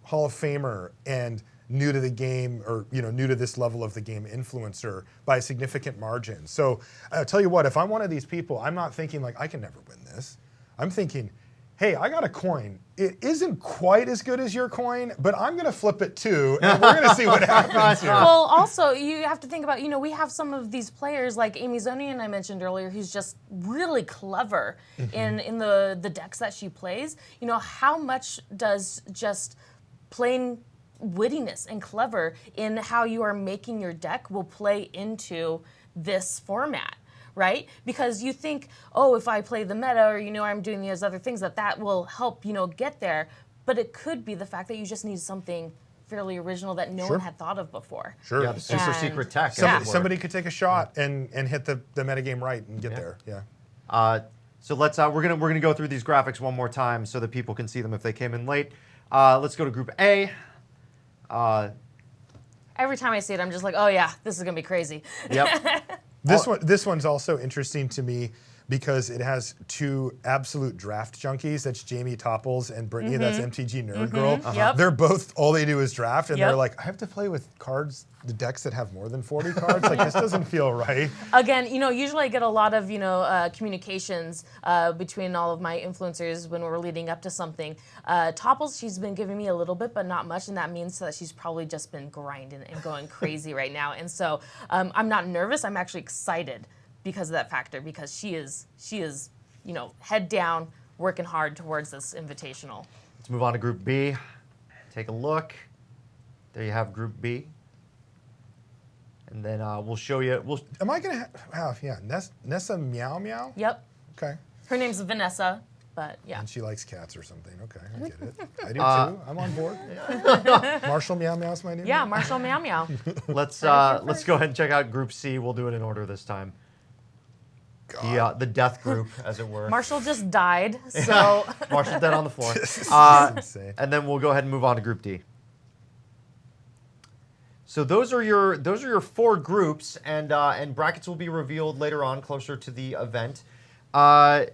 Hall of Famer and new to the game, or new to this level of the game influencer by a significant margin. So I'll tell you what, if I'm one of these people, I'm not thinking like I can never win this. I'm thinking, hey, I got a coin. It isn't quite as good as your coin, but I'm going to flip it too, and we're going to see what happens here. Well, also, you have to think about, we have some of these players like Amy Zonian I mentioned earlier, who's just really clever in the decks that she plays. How much does just plain wittiness and clever in how you are making your deck will play into this format? Right? Because you think, oh, if I play the meta, or I'm doing these other things, that will help, get there. But it could be the fact that you just need something fairly original that no one had thought of before. Sure. Yeah, the super secret tech. Somebody could take a shot and hit the metagame right and get there. Yeah. So let's we're gonna go through these graphics one more time so that people can see them if they came in late. Let's go to Group A. Every time I see it, I'm just like, oh yeah, this is gonna be crazy. Yep. This one's also interesting to me because it has two absolute draft junkies. That's Jamie Topples and Brittany. That's MTG Nerd Girl. Yep. They're both, all they do is draft, and Yep. they're like, I have to play with cards, the decks that have more than 40 cards. Like, this doesn't feel right. Again, usually I get a lot of, communications between all of my influencers when we're leading up to something. Topples, she's been giving me a little bit, but not much, and that means that she's probably just been grinding and going crazy right now. And so I'm not nervous. I'm actually excited because of that factor, because she is, head down, working hard towards this invitational. Let's move on to Group B. Take a look. There you have Group B. And then we'll show you. Am I going to have, Nessa Meow Meow? Yep. Okay. Her name's Vanessa, but yeah. And she likes cats or something. Okay, I get it. I do too. I'm on board. Marshall Meow Meow's my name. Yeah, Marshall Meow Meow. Let's go ahead and check out Group C. We'll do it in order this time. The death group, as it were. Marshall just died, so. Marshall's dead on the floor. This is insane. And then we'll go ahead and move on to Group D. So those are your four groups, and brackets will be revealed later on, closer to the event. So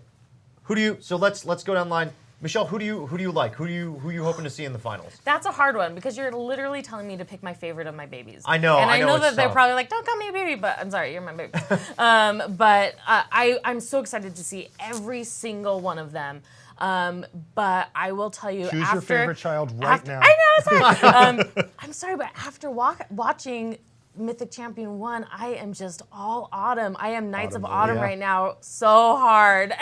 let's go down the line. Michelle, who do you like? Who you hoping to see in the finals? That's a hard one because you're literally telling me to pick my favorite of my babies. I know. And I know it's that they're tough. probably like, don't call me a baby, but I'm sorry, you're my baby. But I'm so excited to see every single one of them. But I will tell you, Choose after your favorite child right now. I know, sorry. I'm sorry, but after watching Mythic Champion 1, I am just all Autumn. I am Knights of Autumn yeah. right now so hard.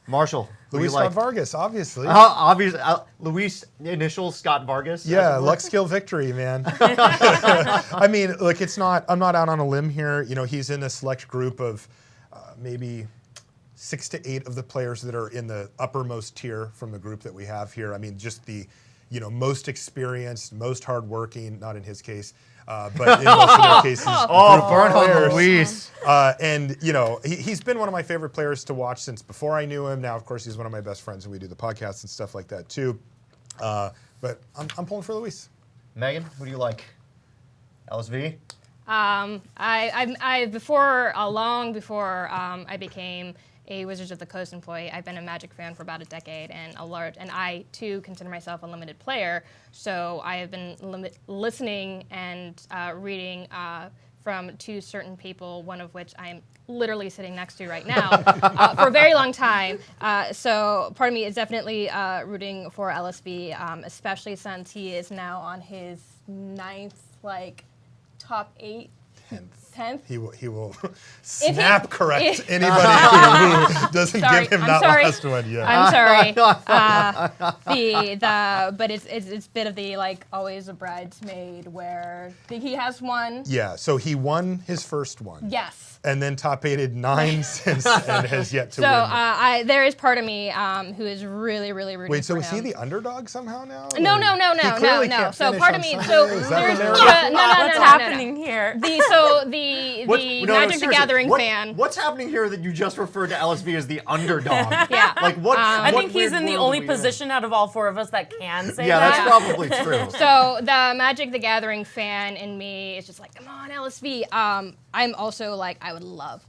Marshall, who Luis you like? Scott Vargas, obviously. Obviously, Luis initials Scott Vargas. Yeah, luck, skill, victory, man. I mean, look, I'm not out on a limb here. He's in a select group of maybe 6 to 8 of the players that are in the uppermost tier from the group that we have here. I mean, just the, most experienced, most hardworking, not in his case, but in most of their cases, burn on Luis. And he's been one of my favorite players to watch since before I knew him. Now, of course, he's one of my best friends, and we do the podcast and stuff like that too. But I'm pulling for Luis. Megan, who do you like? LSV. I before long before I became a Wizards of the Coast employee, I've been a Magic fan for about a decade, and I too consider myself a limited player. So I have been listening and reading from 2 certain people, one of which I am literally sitting next to right now for a very long time. So part of me is definitely rooting for LSB, especially since he is now on his 9th top 8. 10th. He will snap correct anybody who doesn't give him that last one. Yeah. I'm sorry. But it's a bit of the always a bridesmaid where he has one. Yeah. So he won his first one. Yes. and then top 8'd 9 since and has yet to So win. there is part of me who is really, really rooting Wait, so for is him. he the underdog somehow now? No. He clearly can't So finish part on of me, Sunday. so Is that there's the no, narrative? What's happening here? The Magic the seriously, Gathering what- fan. What's happening here that you just referred to LSV as the underdog? Yeah. Like what? I what think he's weird in the world only are we in? position out of all four of us that can say Yeah, that. that's probably true. So the Magic the Gathering fan in me is just like, come on, LSV. I'm also like, I would love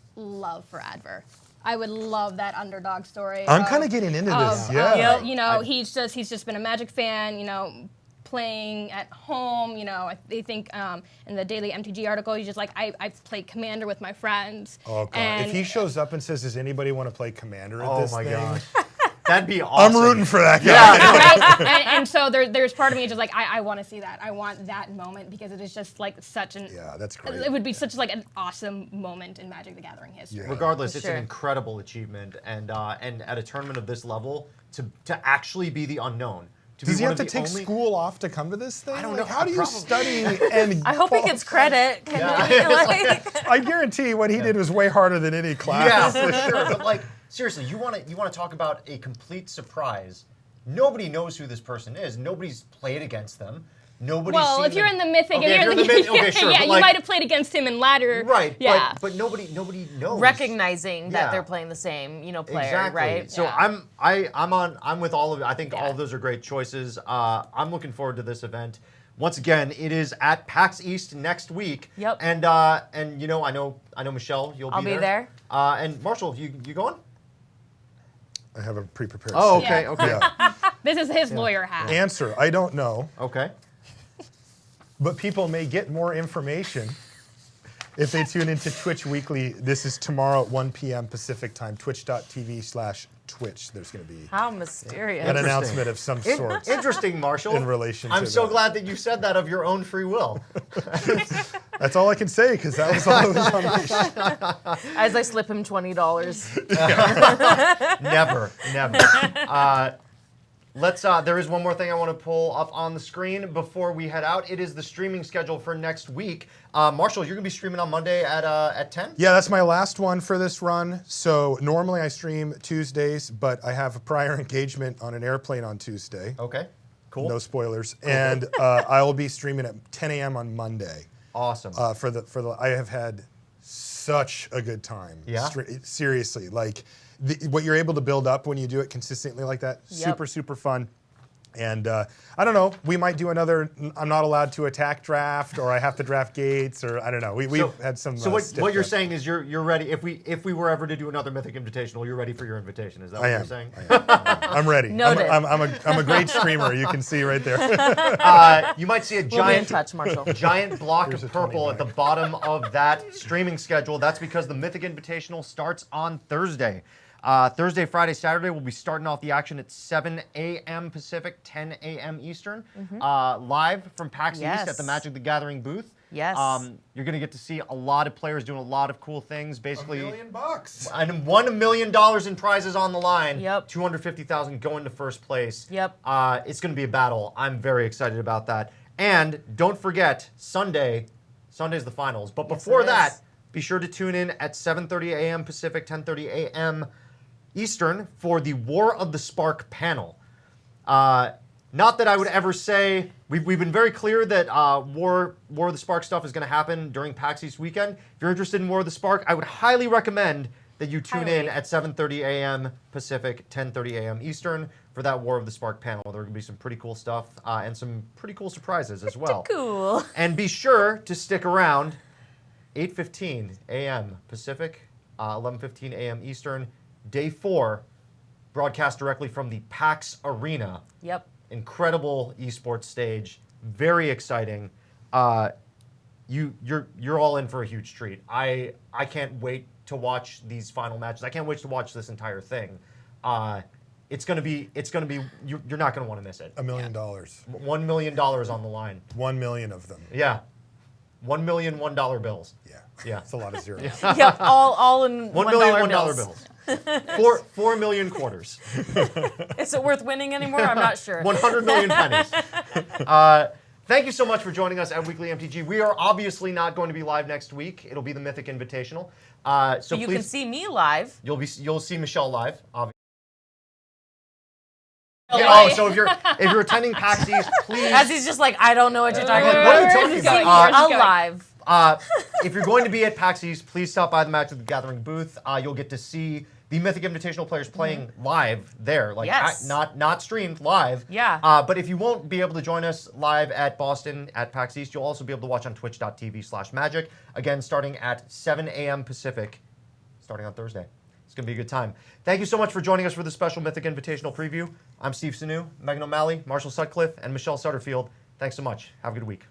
for Adver. I would love that underdog story. I'm kind of getting into this. Yeah. Yep. You know, he's just been a Magic fan. You know, playing at home. You know, I think in the daily MTG article, he's just like, I've played Commander with my friends. Oh god! And If he shows up and says, "Does anybody want to play Commander at Oh this my thing?" gosh, that'd be I'm awesome. rooting for that guy. Yeah, right? and so there's part of me just like I want to see that. I want that moment because it is just like such an. Yeah, that's great. It would be such like an awesome moment in Magic the Gathering history. Yeah. Regardless, For it's sure. an incredible achievement, and at a tournament of this level, to actually be the unknown. To Does be he one have of to the take only- school off to come to this thing? I don't Like, know. How do you Probably. study and I hope he gets credit. Can he, like, I guarantee what he did was way harder than any Yeah, class. for sure. But like, seriously, you want to talk about a complete surprise? Nobody knows who this person is. Nobody's played against them. Nobody's Well, seen if you're in the Mythic, Okay, and you're in the Mythic, okay, sure. yeah, but you like, might have played against him in ladder. right. Yeah. But nobody knows. recognizing that Yeah. they're playing the same, player, Exactly. right? So Yeah. I'm with all of it. I think all of those are great choices. I'm looking forward to this event. Once again, it is at PAX East next week. Yep. And I know Michelle, you'll I'll be there. And Marshall, you going? I have a pre-prepared. Oh, statement. okay, okay, Yeah. This is his lawyer hat. Answer: I don't know, okay. but people may get more information if they tune into Twitch Weekly. This is tomorrow at 1 p.m. Pacific time. Twitch.tv/Twitch. There's going to be How mysterious. an announcement of some sort. Interesting, Marshall. In relation I'm to so that. glad that you said that of your own free will. That's all I can say because that was all that was on me. As I slip him $20. Never. There is one more thing I want to pull up on the screen before we head out. It is the streaming schedule for next week. Marshall, you're going to be streaming on Monday at 10? Yeah, that's my last one for this run. So normally I stream Tuesdays, but I have a prior engagement on an airplane on Tuesday. Okay, cool. No spoilers. And I will be streaming at 10 a.m. on Monday. Awesome. I have had such a good time. Yeah? Seriously, like what you're able to build up when you do it consistently like that, Yep. super fun. And I don't know, we might do another I'm not allowed to attack draft, or I have to draft gates, or I don't know. We've had some. So what stiff you're stuff. saying is you're ready. If we were ever to do another Mythic Invitational, you're ready for your invitation. Is that what I you're am. saying? I'm ready. Noted. I'm a great streamer. You can see right there. You might see a We'll be in giant touch, Marshall. giant block Here's of a purple at the 29. bottom of that streaming schedule. That's because the Mythic Invitational starts on Thursday. Thursday, Friday, Saturday, we'll be starting off the action at 7 a.m. Pacific, 10 a.m. Eastern, live from PAX East at the Yes. Magic the Gathering booth. Yes. You're going to get to see a lot of players doing a lot of cool things. Basically, $1 million. and $1 million in prizes on the line. Yep. $250,000 going to first place. Yep. It's going to be a battle. I'm very excited about that. And don't forget, Sunday's the finals. But before it that, is. be sure to tune in at 7:30 a.m. Pacific, 10:30 a.m. Eastern for the War of the Spark panel. Not that I would ever say, we've been very clear that War of the Spark stuff is going to happen during PAX East weekend. If you're interested in War of the Spark, I would highly recommend that you tune in Highly. at 7:30 a.m. Pacific, 10:30 a.m. Eastern for that War of the Spark panel. There are going to be some pretty cool stuff and some pretty cool surprises as well. Cool. And be sure to stick around 8:15 a.m. Pacific, 11:15 a.m. Eastern, Day 4, broadcast directly from the PAX Arena. Yep. Incredible esports stage, very exciting. You're all in for a huge treat. I can't wait to watch these final matches. I can't wait to watch this entire thing. It's gonna be you're not gonna want to miss it. $1 million. $1 million on the line. 1 million of them. Yeah, $1 million $1 bills. Yeah. Yeah. It's a lot of zeros. Yep. All in $1 $1 million bills. bills. 4 million quarters. Is it worth winning anymore? I'm not sure. 100 million pennies. Thank you so much for joining us at Weekly MTG. We are obviously not going to be live next week. It'll be the Mythic Invitational. So you please, can see me live. You'll see Michelle live. Obviously. Oh, Yeah, wait. so if you're attending PAX East, please. As he's just like, I don't know what you're talking What about. are you Where talking is this about? going? Where's this going? Alive. If you're going to be at PAX East, please stop by the Magic the Gathering booth. You'll get to see the Mythic Invitational players playing live there, like Yes. not streamed, live. Yeah. But if you won't be able to join us live at Boston at PAX East, you'll also be able to watch on twitch.tv/magic. Again, starting at 7 a.m. Pacific, starting on Thursday. It's going to be a good time. Thank you so much for joining us for this special Mythic Invitational preview. I'm Steve Sunu, Megan O'Malley, Marshall Sutcliffe, and Michelle Sutterfield. Thanks so much. Have a good week.